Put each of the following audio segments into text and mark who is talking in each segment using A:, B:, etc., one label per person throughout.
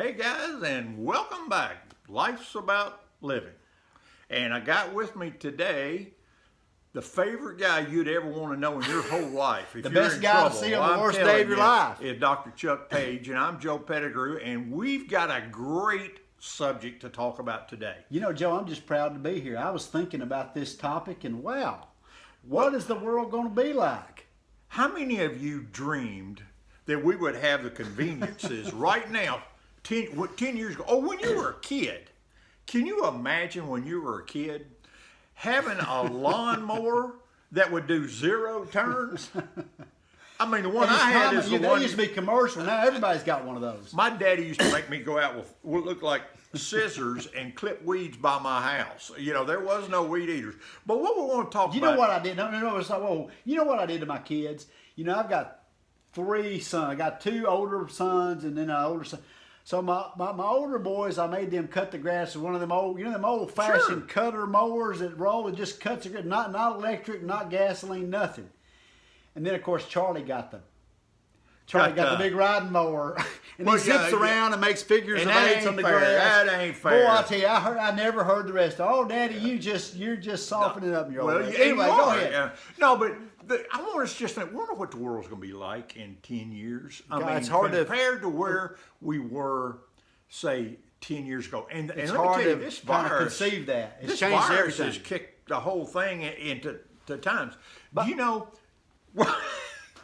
A: Hey guys, and welcome back. Life's about living. And I got with me today the favorite guy you'd ever want to know in your whole life. If
B: The
A: you're
B: best
A: in
B: guy to
A: trouble,
B: see on the
A: I'm
B: worst
A: telling
B: day of your
A: you,
B: life.
A: is Dr. Chuck Page, and I'm Joe Pettigrew, and we've got a great subject to talk about today.
B: You know, Joe, I'm just proud to be here. I was thinking about this topic, and wow, what is the world going to be like?
A: How many of you dreamed that we would have the conveniences right now, 10 years ago, or when you were a kid? Can you imagine when you were a kid having a lawnmower that would do 0 turns? I mean, the one I had is the one.
B: They used to be commercial. Now everybody's got one of those.
A: My daddy used to make me go out with what looked like scissors and clip weeds by my house. You know, there was no weed eaters. But what we want to talk about.
B: You know what I did? No. It's like, whoa. You know what I did to my kids? You know, I've got 3 sons. I got 2 older sons and then an older son. So my older boys, I made them cut the grass with one of them old fashioned cutter mowers that roll and just cuts the grass. Not electric, not gasoline, nothing. And then of course Charlie got the big riding mower, and he zips around and makes figures of 8s on the grass.
A: That ain't fair.
B: Boy, I tell you, I never heard the rest. Oh, Daddy, you're just softening up your old. Anyway, go ahead.
A: Yeah. No, but I want us just to wonder what the world's going to be like in 10 years. I mean,
B: it's hard
A: compared to where we were, say, 10 years ago. And
B: it's
A: let me
B: hard
A: tell you,
B: to
A: this
B: kind of
A: virus,
B: conceive that. It's
A: this
B: changed
A: virus
B: everything.
A: has kicked the whole thing into times. But you know.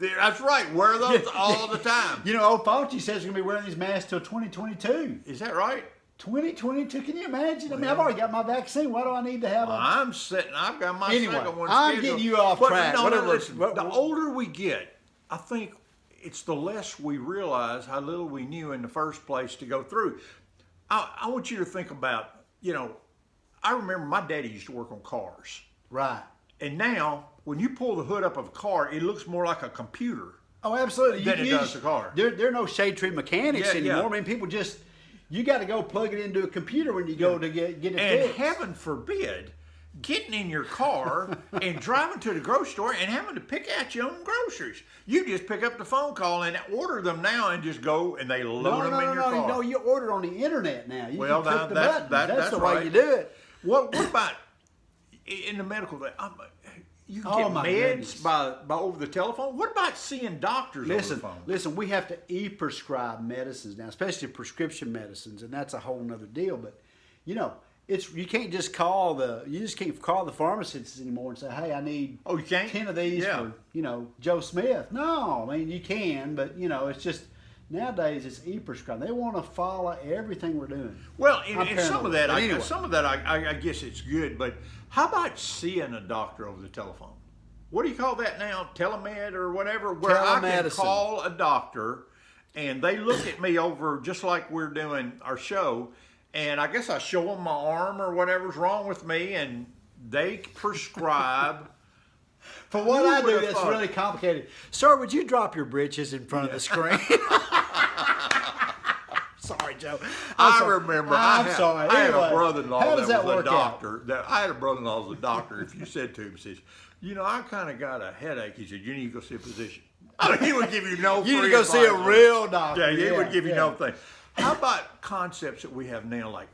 A: That's right. Wear those all the time.
B: You know, old Fauci says we're going to be wearing these masks till 2022.
A: Is that right?
B: 2022. Can you imagine? I mean, I've already got my vaccine. Why do I need to have
A: I've got my
B: Anyway,
A: second one
B: I'm
A: scheduled.
B: getting you off track.
A: Listen, the older we get, I think it's the less we realize how little we knew in the first place to go through. I want you to think about, you know, I remember my daddy used to work on cars.
B: Right.
A: And now, when you pull the hood up of a car, it looks more like a computer.
B: Oh, absolutely.
A: Than it does the car.
B: There are no shade tree mechanics anymore.
A: Yeah.
B: I mean, people just, you got to go plug it into a computer when you go to get it
A: and
B: fixed.
A: Heaven forbid, getting in your car and driving to the grocery store and having to pick out your own groceries. You just pick up the phone call and order them now and just go and they load them in your car.
B: No, you order on the internet now. You can click the button. That's the
A: right.
B: way you do it.
A: What about in the medical? You can get meds by over the telephone. What about seeing doctors over the phone?
B: Listen, we have to e-prescribe medicines now, especially prescription medicines, and that's a whole nother deal. But you know, you can't just call the pharmacists anymore and say, hey, I need 10 of these for Joe Smith. No, I mean you can, but it's just nowadays it's e-prescribed. They want to follow everything we're doing.
A: Well, and some of that, I guess it's good, but how about seeing a doctor over the telephone? What do you call that now? Telemed or whatever? Where I can call a doctor and they look at me over just like we're doing our show, and I guess I show them my arm or whatever's wrong with me, and they prescribe.
B: For what I do, that's really complicated. Sir, would you drop your britches in front of the screen? Sorry, Joe.
A: I remember.
B: I'm sorry.
A: I had a brother-in-law
B: that was
A: a doctor. I had a brother-in-law who was a doctor. If you said to him, he says, I kind of got a headache. He said, you need to go see a physician. He would give you no free
B: You need to go see a real doctor.
A: Yeah, he would give you no thing. How about concepts that we have now like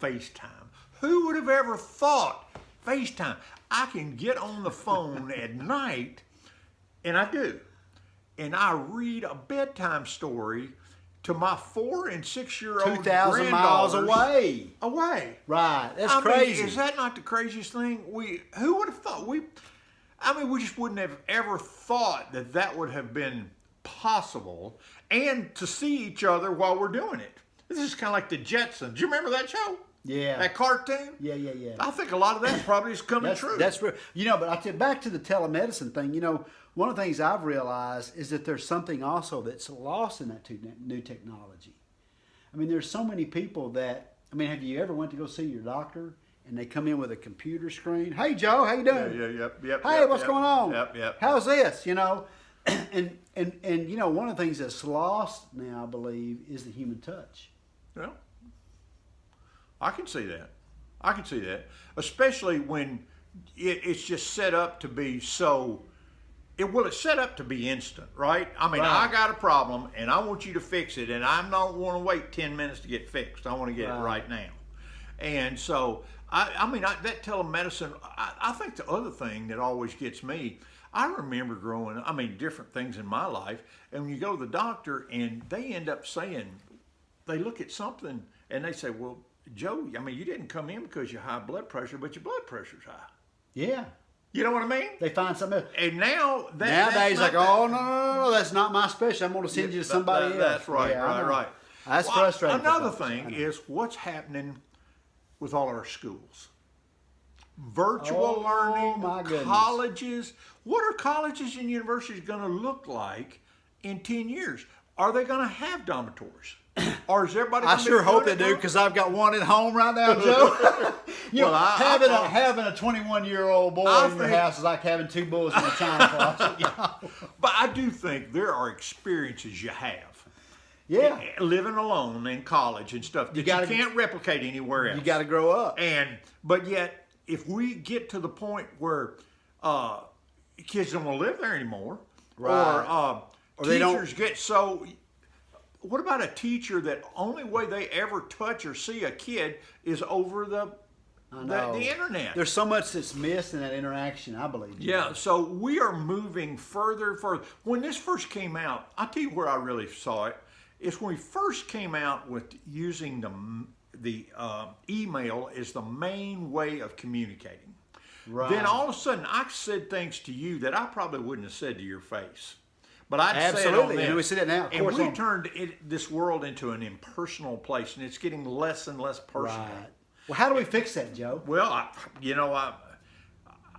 A: FaceTime? Who would have ever thought FaceTime? I can get on the phone at night, and I do, and I read a bedtime story to my 4 and 6-year-old
B: 2,000 miles away. Right, that's crazy.
A: Is that not the craziest thing? Who would have thought? We just wouldn't have ever thought that would have been possible, and to see each other while we're doing it. This is kind of like the Jetsons. Do you remember that show?
B: Yeah.
A: That cartoon?
B: Yeah.
A: I think a lot of that probably is coming true.
B: That's real. But I tell you, back to the telemedicine thing, one of the things I've realized is that there's something also that's lost in that new technology. I mean, there's so many people that, have you ever went to go see your doctor and they come in with a computer screen? Hey, Joe, how you doing?
A: Yep.
B: Hey, what's going on?
A: Yep.
B: How's this? And one of the things that's lost now, I believe, is the human touch.
A: Well, I can see that. Especially when it's just set up to be so it's set up to be instant, right? I mean,
B: Right.
A: I got a problem and I want you to fix it, and I don't want to wait 10 minutes to get fixed. I want to get it right now. And so, that telemedicine, I think the other thing that always gets me, I remember different things in my life, and when you go to the doctor and they end up saying, they look at something and they say, well, Joe, you didn't come in because you have high blood pressure, but your blood pressure's high.
B: Yeah.
A: You know what I mean?
B: They find something else.
A: And now
B: nowadays, like, oh no, that's not my specialty. I'm going to send you to somebody else.
A: That's right,
B: yeah,
A: right.
B: That's frustrating.
A: Another thing is what's happening with all our schools. Virtual learning,
B: my goodness.
A: colleges. What are colleges and universities going to look like in 10 years? Are they going to have dormitories? Or is everybody?
B: I sure hope they do, because I've got one at home right now, Joe. Having a 21-year-old boy in your house is like having two bulls in a china closet.
A: But I do think there are experiences you have.
B: Yeah.
A: Living alone in college and stuff that you can't replicate anywhere else.
B: You got to grow up.
A: But yet, if we get to the point where kids don't want to live there anymore,
B: right.
A: or teachers get so. What about a teacher that only way they ever touch or see a kid is over the internet?
B: There's so much that's missed in that interaction, I believe.
A: Yeah, so we are moving further and further. When this first came out, I'll tell you where I really saw it. Is when we first came out with using the email as the main way of communicating.
B: Right.
A: Then all of a sudden, I said things to you that I probably wouldn't have said to your face. But I'd
B: absolutely,
A: say it
B: and we see that now. Of
A: and
B: course,
A: we turned this world into an impersonal place, and it's getting less and less personal.
B: Right. Well, how do we fix that, Joe?
A: Well,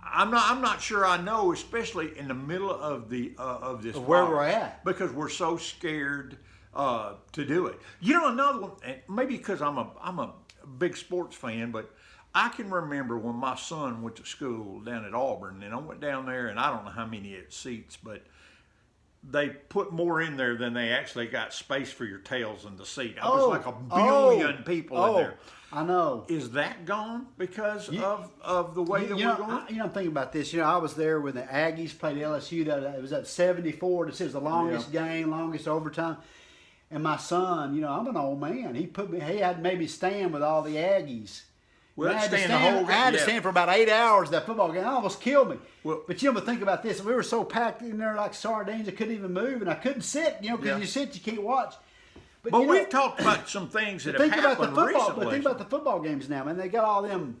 A: I'm not sure I know, especially in the middle of this
B: where
A: virus,
B: we're at,
A: because we're so scared to do it. Another one, maybe because I'm a big sports fan, but I can remember when my son went to school down at Auburn, and I went down there, and I don't know how many seats, but they put more in there than they actually got space for your tails in the seat. It was like a billion people in there.
B: I know.
A: Is that gone because of the way that we're going?
B: I'm thinking about this. I was there when the Aggies played LSU. It was at 74. This is the longest game, longest overtime. And my son, I'm an old man. He had maybe stand with all the Aggies.
A: Well,
B: I had to stand for about 8 hours that football game. It almost killed me. Well, but but think about this. We were so packed in there like sardines, I couldn't even move, and I couldn't sit. Because you sit, you can't watch.
A: But we've talked about some things that have happened recently.
B: But think about the football games now, man. They got all them.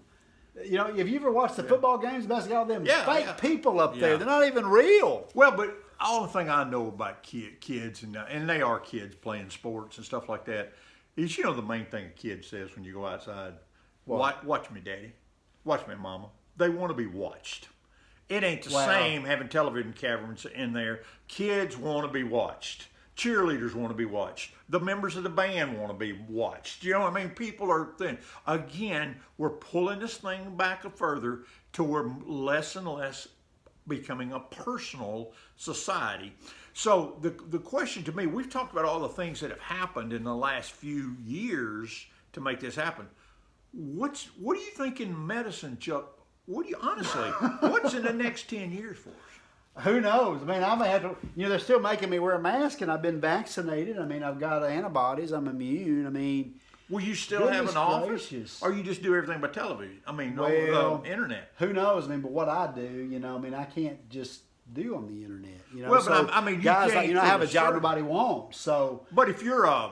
B: Have you ever watched the football games? Basically, all them fake people up there. They're not even real.
A: Well, but all the thing I know about kids and they are kids playing sports and stuff like that is the main thing a kid says when you go outside. Watch me, Daddy. Watch me, Mama. They want to be watched. It ain't the same having television cameras in there. Kids want to be watched. Cheerleaders want to be watched. The members of the band want to be watched. People are thin. Again, we're pulling this thing back further to where less and less becoming a personal society. So the question to me, we've talked about all the things that have happened in the last few years to make this happen. What do you think in medicine, Chuck? What's in the next 10 years for us?
B: Who knows? I may have to. They're still making me wear a mask, and I've been vaccinated. I've got antibodies. I'm immune.
A: Will you still have an office, or you just do everything by television? Internet.
B: Who knows? But what I do, I can't just do on the internet.
A: Guys,
B: I have a job nobody wants. So,
A: but if you're a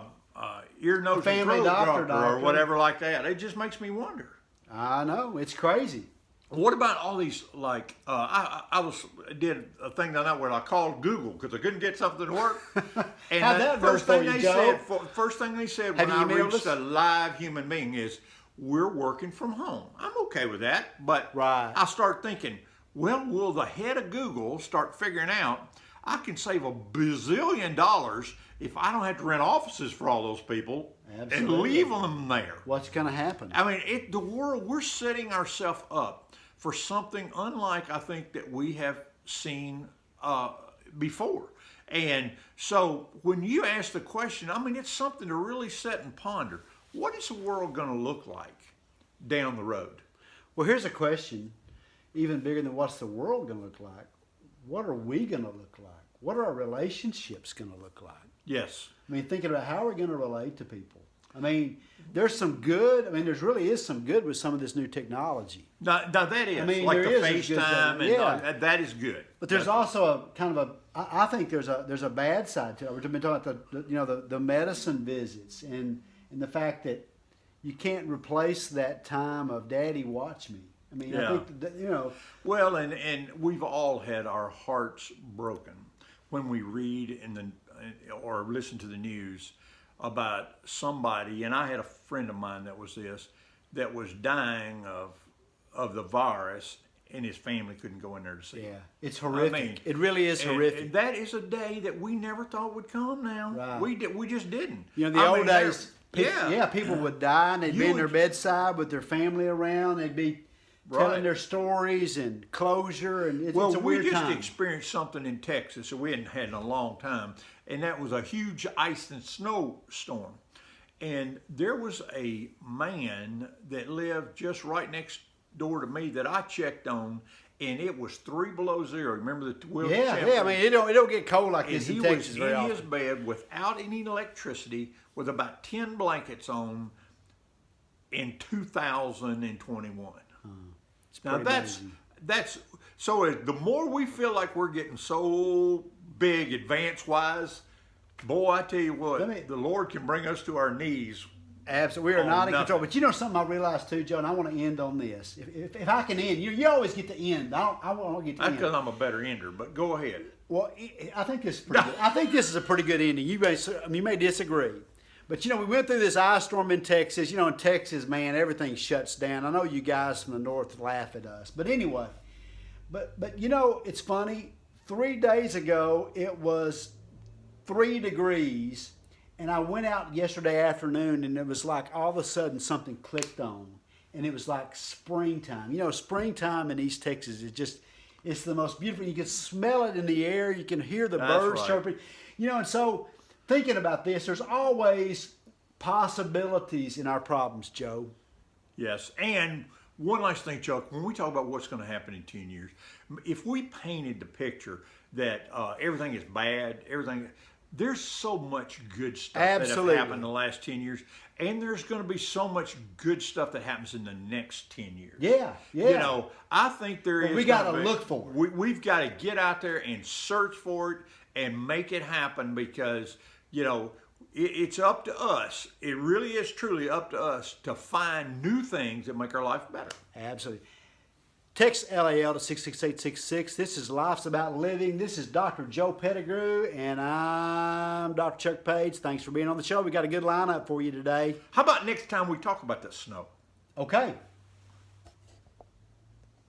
A: ear, nose, and throat doctor or whatever like that, it just makes me wonder. I
B: know, it's crazy.
A: What about all these, I did a thing the other night where I called Google because I couldn't get something to work. And
B: how'd that first thing they said,
A: first thing they said when I reached a live human being is, we're working from home. I'm okay with that, but I start thinking, well, will the head of Google start figuring out I can save $1 bazillion if I don't have to rent offices for all those people and leave them there?
B: What's going to happen?
A: The world, we're setting ourselves up for something unlike I think that we have seen before. And so when you ask the question, it's something to really sit and ponder. What is the world going to look like down the road?
B: Well, here's a question, even bigger than what's the world going to look like. what are we going to look like? What are our relationships going to look like?
A: Yes.
B: I mean, thinking about how we're going to relate to people. I mean, there's some good. I mean, there's really is some good with some of this new technology.
A: Now that is.
B: I mean,
A: like
B: there
A: the
B: is a good
A: FaceTime,
B: thing. Yeah.
A: and that is good.
B: But there's also a kind of a. I think there's a bad side to it. We've been talking about the medicine visits and the fact that you can't replace that time of Daddy watch me. I mean, I think that,
A: Well, and we've all had our hearts broken when we read or listen to the news about somebody, and I had a friend of mine that was dying of the virus, and his family couldn't go in there to see him.
B: Yeah, it's horrific. I mean, it really is horrific.
A: And that is a day that we never thought would come. Now
B: right.
A: we just didn't.
B: The old days. People would die, and they'd be in their bedside with their family around. They'd be telling their stories and closure, and it's a weird time.
A: We just experienced something in Texas that we hadn't had in a long time, and that was a huge ice and snow storm. And there was a man that lived just right next door to me that I checked on, and it was 3 below zero. Remember the temperature?
B: Yeah. I mean, it don't get cold like this in Texas very often.
A: He was in his bed without any electricity, with about 10 blankets on, in 2021. Now that's so. The more we feel like we're getting so big, advance wise, boy, I tell you what, the Lord can bring us to our knees.
B: Absolutely, we are not in control. But you know something I realized too, Joe, and I want to end on this. If I can end, you always get to end. I won't get to end.
A: That's because I'm a better ender. But go ahead.
B: Well, I think this is pretty good. I think this is a pretty good ending. You may disagree. But, we went through this ice storm in Texas. In Texas, man, everything shuts down. I know you guys from the north laugh at us. But anyway, but it's funny. 3 days ago, it was 3 degrees. And I went out yesterday afternoon, and it was like all of a sudden something clicked on. And it was like springtime. Springtime in East Texas is just, it's the most beautiful. You can smell it in the air. You can hear the birds chirping. And so thinking about this, there's always possibilities in our problems, Joe.
A: Yes, and one last thing, Chuck, when we talk about what's going to happen in 10 years, if we painted the picture that everything is bad, there's so much good stuff that has happened in the last 10 years, and there's going to be so much good stuff that happens in the next 10 years.
B: Yeah.
A: I think there is.
B: We got to look for it.
A: We've got to get out there and search for it and make it happen, because it's up to us. It really is truly up to us to find new things that make our life better.
B: Absolutely. Text LAL to 66866. This is Life's About Living. This is Dr. Joe Pettigrew, and I'm Dr. Chuck Page. Thanks for being on the show. We got a good lineup for you today.
A: How about next time we talk about the snow?
B: Okay.